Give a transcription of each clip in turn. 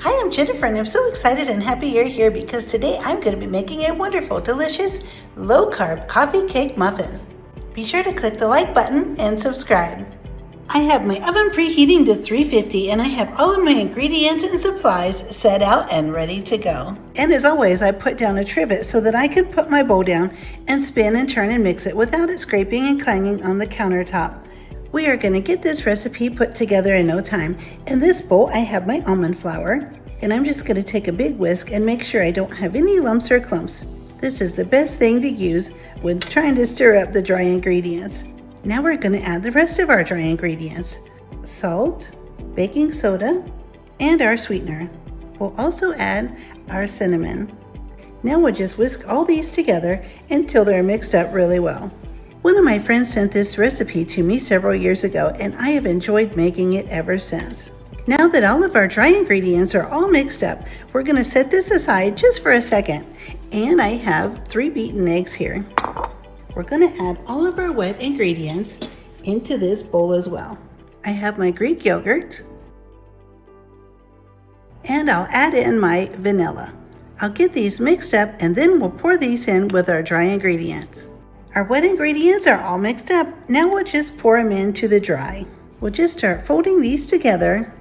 Hi, I'm Jennifer, and I'm so excited and happy you're here because today I'm going to be making a wonderful, delicious, low-carb coffee cake muffin. Be sure to click the like button and subscribe. I have my oven preheating to 350 and I have all of my ingredients and supplies set out and ready to go. And as always, I put down a trivet so that I can put my bowl down and spin and turn and mix it without it scraping and clanging on the countertop. We are going to get this recipe put together in no time. In this bowl, I have my almond flour, and I'm just going to take a big whisk and make sure I don't have any lumps or clumps. This is the best thing to use when trying to stir up the dry ingredients. Now we're going to add the rest of our dry ingredients: salt, baking soda, and our sweetener. We'll also add our cinnamon. Now we'll just whisk all these together until they're mixed up really well. One of my friends sent this recipe to me several years ago, and I have enjoyed making it ever since. Now that all of our dry ingredients are all mixed up, we're going to set this aside just for a second. And I have 3 beaten eggs here. We're going to add all of our wet ingredients into this bowl as well. I have my Greek yogurt, and I'll add in my vanilla. I'll get these mixed up, and then we'll pour these in with our dry ingredients. Our wet ingredients are all mixed up. Now we'll just pour them into the dry. We'll just start folding these together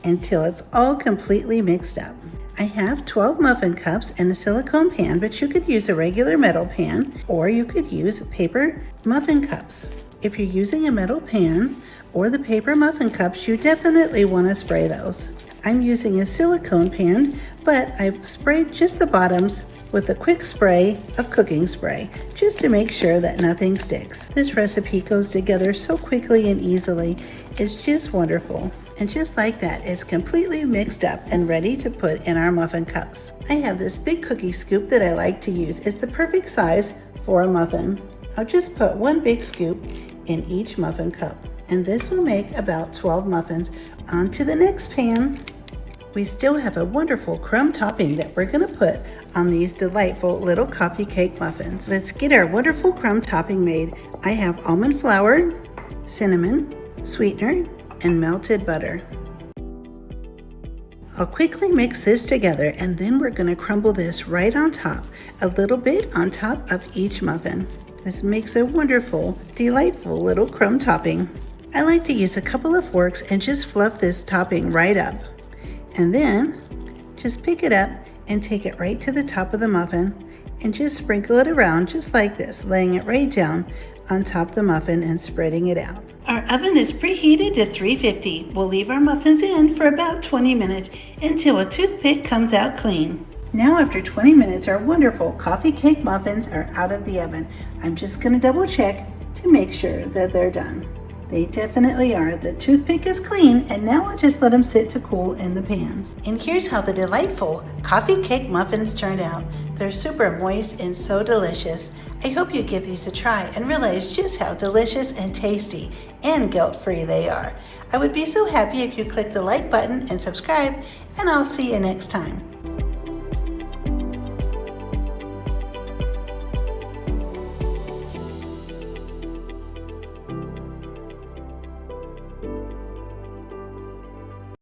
until it's all completely mixed up. I have 12 muffin cups and a silicone pan, but you could use a regular metal pan or you could use paper muffin cups. If you're using a metal pan or the paper muffin cups, you definitely want to spray those. I'm using a silicone pan, but I've sprayed just the bottoms with a quick spray of cooking spray, just to make sure that nothing sticks. This recipe goes together so quickly and easily. It's just wonderful. And just like that, it's completely mixed up and ready to put in our muffin cups. I have this big cookie scoop that I like to use. It's the perfect size for a muffin. I'll just put 1 big scoop in each muffin cup. And this will make about 12 muffins. On to the next pan. We still have a wonderful crumb topping that we're going to put on these delightful little coffee cake muffins. Let's get our wonderful crumb topping made. I have almond flour, cinnamon, sweetener, and melted butter. I'll quickly mix this together, and then we're going to crumble this right on top, a little bit on top of each muffin. This makes a wonderful, delightful little crumb topping. I like to use a couple of forks and just fluff this topping right up. And then just pick it up and take it right to the top of the muffin and just sprinkle it around just like this, laying it right down on top of the muffin and spreading it out. Our oven is preheated to 350. We'll leave our muffins in for about 20 minutes until a toothpick comes out clean. Now after 20 minutes, our wonderful coffee cake muffins are out of the oven. I'm just going to double check to make sure that they're done. They definitely are. The toothpick is clean, and now I'll just let them sit to cool in the pans. And here's how the delightful coffee cake muffins turned out. They're super moist and so delicious. I hope you give these a try and realize just how delicious and tasty and guilt-free they are. I would be so happy if you click the like button and subscribe, and I'll see you next time.